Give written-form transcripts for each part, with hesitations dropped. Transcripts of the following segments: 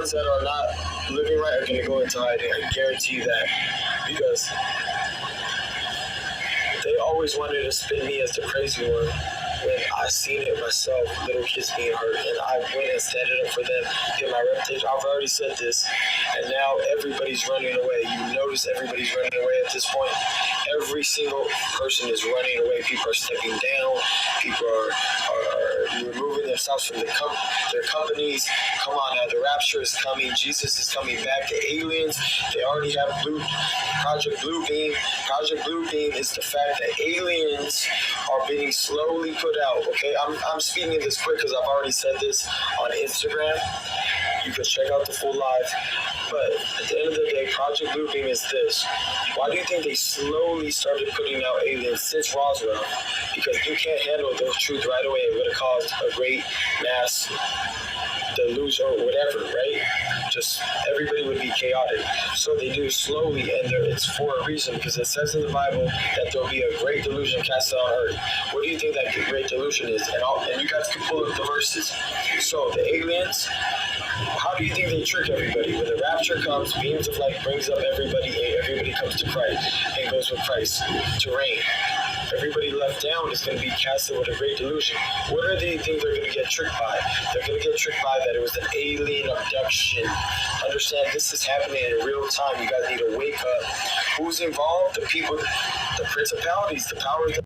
ones that are not living right are going to go into hiding. I guarantee you that. Because they always wanted to spin me as the crazy one when I seen it myself, little kids being hurt, and I went and standing up for them, get my reputation. I've already said this, and now everybody's running away. You notice everybody's running away at this point. Every single person is running away. People are stepping down. People are removing themselves from their companies. Come on now, the rapture is coming. Jesus is coming back. The aliens, they already have Project Blue Beam. Project Blue Beam is the fact that aliens are being slowly put out. Okay, I'm speaking this quick because I've already said this on Instagram. You can check out the full live. But at the end of the day, Project Blue Beam is this. Why do you think they slowly started putting out aliens since Roswell? Because you can't handle the truth right away. It would have caused a great mass delusion or whatever, right? Just everybody would be chaotic. So they do slowly, and it's for a reason, because it says in the Bible that there'll be a great delusion cast on earth. What do you think that great delusion is? And you guys can pull up the verses. So the aliens, how do you think they trick everybody? When the rapture comes, beams of light brings up everybody, and everybody comes to Christ and goes with Christ to reign. Everybody left down is going to be casted with a great delusion. What do they think they're going to get tricked by? They're going to get tricked by that it was an alien abduction. Understand, this is happening in real time. You guys need to wake up. Who's involved? The people, the principalities, the powers.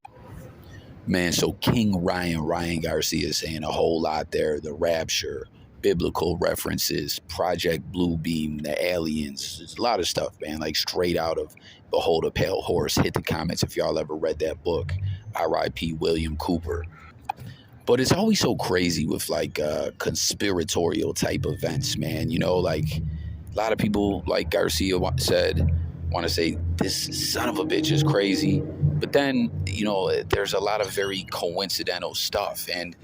Man, so King Ryan Garcia is saying a whole lot there. The rapture, biblical references, Project Blue Beam, the aliens. There's a lot of stuff, man, like straight out of Behold a Pale Horse. Hit the comments if y'all ever read that book. R.I.P. William Cooper. But it's always so crazy with like conspiratorial type events, man. You know, like a lot of people, like Garcia said, want to say this son of a bitch is crazy. But then, you know, there's a lot of very coincidental stuff. And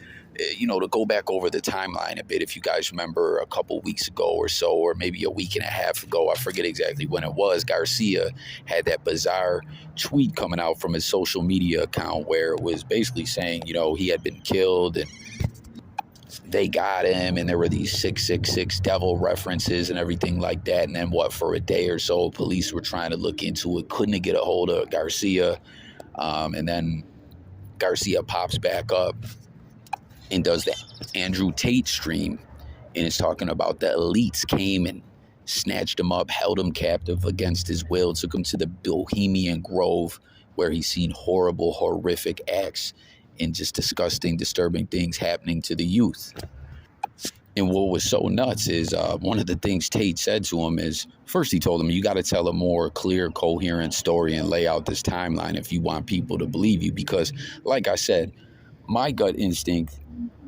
you know, to go back over the timeline a bit, if you guys remember a couple weeks ago or so, or maybe a week and a half ago, I forget exactly when it was, Garcia had that bizarre tweet coming out from his social media account where it was basically saying, you know, he had been killed and they got him, and there were these 666 devil references and everything like that. And then for a day or so, police were trying to look into it, couldn't get a hold of Garcia. And then Garcia pops back up and does the Andrew Tate stream, and is talking about the elites came and snatched him up, held him captive against his will, took him to the Bohemian Grove where he's seen horrible, horrific acts and just disgusting, disturbing things happening to the youth. And what was so nuts is one of the things Tate said to him is, first he told him, you got to tell a more clear, coherent story and lay out this timeline if you want people to believe you. Because like I said, my gut instinct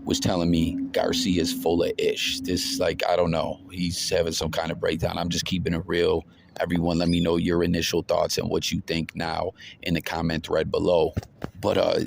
was telling me Garcia's full of ish. This, like, I don't know. He's having some kind of breakdown. I'm just keeping it real. Everyone, let me know your initial thoughts and what you think now in the comment thread below. But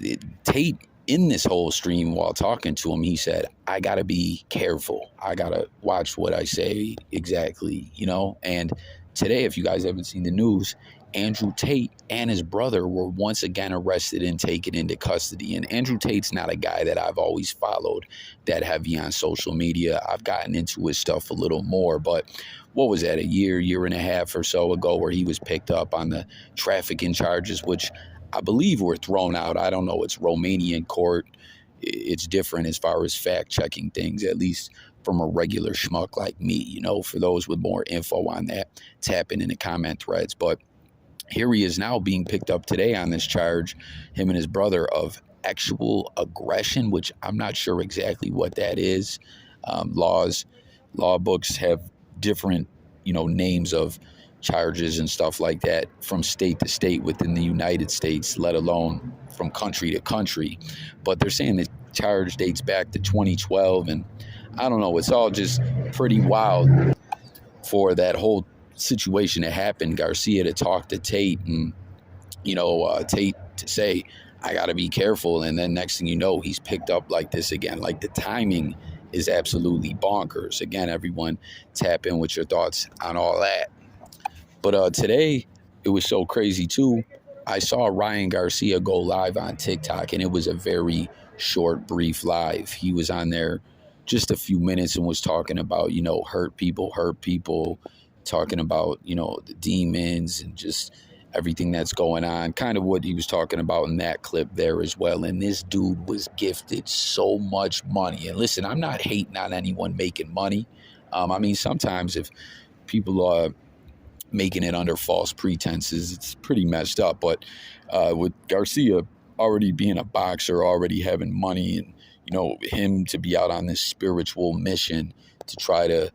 Tate, in this whole stream while talking to him, he said, I got to be careful. I got to watch what I say exactly, you know? And today, if you guys haven't seen the news, Andrew Tate and his brother were once again arrested and taken into custody. And Andrew Tate's not a guy that I've always followed that heavy on social media. I've gotten into his stuff a little more, but what was that, a year and a half or so ago, where he was picked up on the trafficking charges, which I believe were thrown out. I don't know. It's Romanian court. It's different as far as fact-checking things, at least from a regular schmuck like me. You know, for those with more info on that, tap in the comment threads. But here he is now being picked up today on this charge, him and his brother, of actual aggression, which I'm not sure exactly what that is. Law books have different, you know, names of charges and stuff like that from state to state within the United States, let alone from country to country. But they're saying the charge dates back to 2012, and I don't know, it's all just pretty wild for that whole situation to happen. Garcia to talk to Tate, and you know, Tate to say, I gotta be careful, and then next thing you know, he's picked up like this again. Like, the timing is absolutely bonkers. Again, everyone, tap in with your thoughts on all that. But today, it was so crazy too. I saw Ryan Garcia go live on TikTok, and it was a very short, brief live. He was on there just a few minutes and was talking about, hurt people, talking about, the demons and just everything that's going on, kind of what he was talking about in that clip there as well. And this dude was gifted so much money. And listen, I'm not hating on anyone making money. I mean, sometimes if people are making it under false pretenses, it's pretty messed up. But with Garcia already being a boxer, already having money, and him to be out on this spiritual mission to try to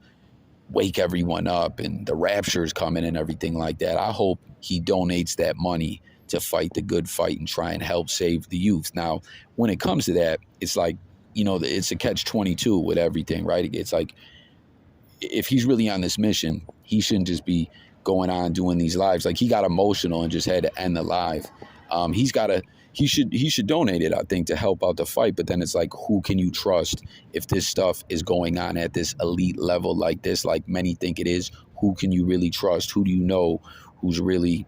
wake everyone up, and the rapture is coming and everything like that, I hope he donates that money to fight the good fight and try and help save the youth. Now, when it comes to that, it's like, it's a catch-22 with everything, right? It's like, if he's really on this mission, he shouldn't just be going on doing these lives. Like, he got emotional and just had to end the live. He should donate it, I think, to help out the fight. But then it's like, who can you trust if this stuff is going on at this elite level like this, like many think it is? Who can you really trust? Who do you know who's really,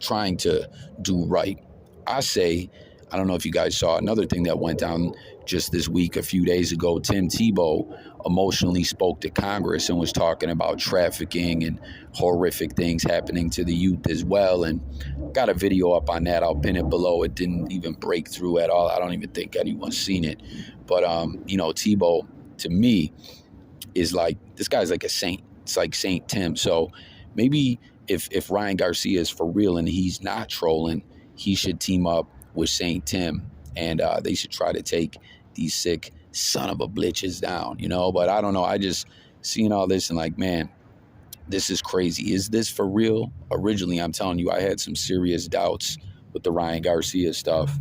trying to do right? I say, I don't know if you guys saw another thing that went down just this week, a few days ago. Tim Tebow emotionally spoke to Congress and was talking about trafficking and horrific things happening to the youth as well. And got a video up on that. I'll pin it below. It didn't even break through at all. I don't even think anyone's seen it. But, Tebow, to me, is like, this guy's like a saint. It's like Saint Tim. So maybe if Ryan Garcia is for real and he's not trolling, he should team up with Saint Tim, and they should try to take these sick son of a bitches down, But I don't know. I just seeing all this and like, man, this is crazy. Is this for real? Originally, I'm telling you, I had some serious doubts with the Ryan Garcia stuff.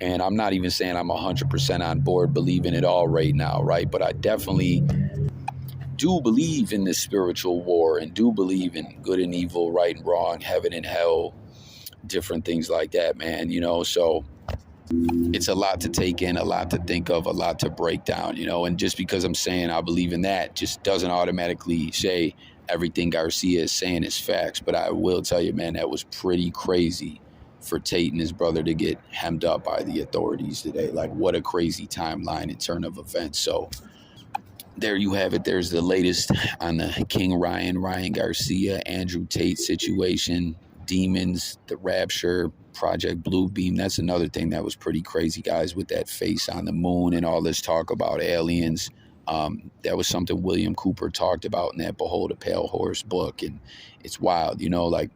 And I'm not even saying I'm 100% on board believing it all right now, right? But I definitely do believe in this spiritual war and do believe in good and evil, right and wrong, heaven and hell, different things like that, man, So it's a lot to take in, a lot to think of, a lot to break down, And just because I'm saying I believe in that just doesn't automatically say everything Garcia is saying is facts. But I will tell you, man, that was pretty crazy for Tate and his brother to get hemmed up by the authorities today. Like, what a crazy timeline and turn of events. So there you have it. There's the latest on the King Ryan Garcia, Andrew Tate situation, demons, the rapture, Project Bluebeam. That's another thing that was pretty crazy, guys, with that face on the moon and all this talk about aliens. That was something William Cooper talked about in that Behold a Pale Horse book. And it's wild, like,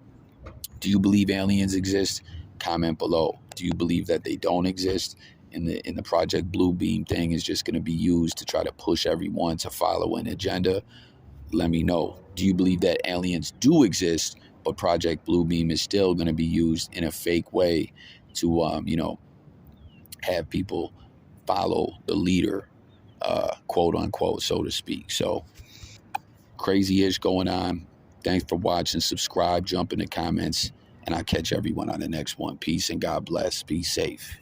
do you believe aliens exist? Comment below. Do you believe that they don't exist? In the Project Bluebeam thing is just going to be used to try to push everyone to follow an agenda? Let me know. Do you believe that aliens do exist, but Project Bluebeam is still going to be used in a fake way to, have people follow the leader, quote unquote, so to speak? So crazy-ish going on. Thanks for watching. Subscribe, jump in the comments, and I'll catch everyone on the next one. Peace and God bless. Be safe.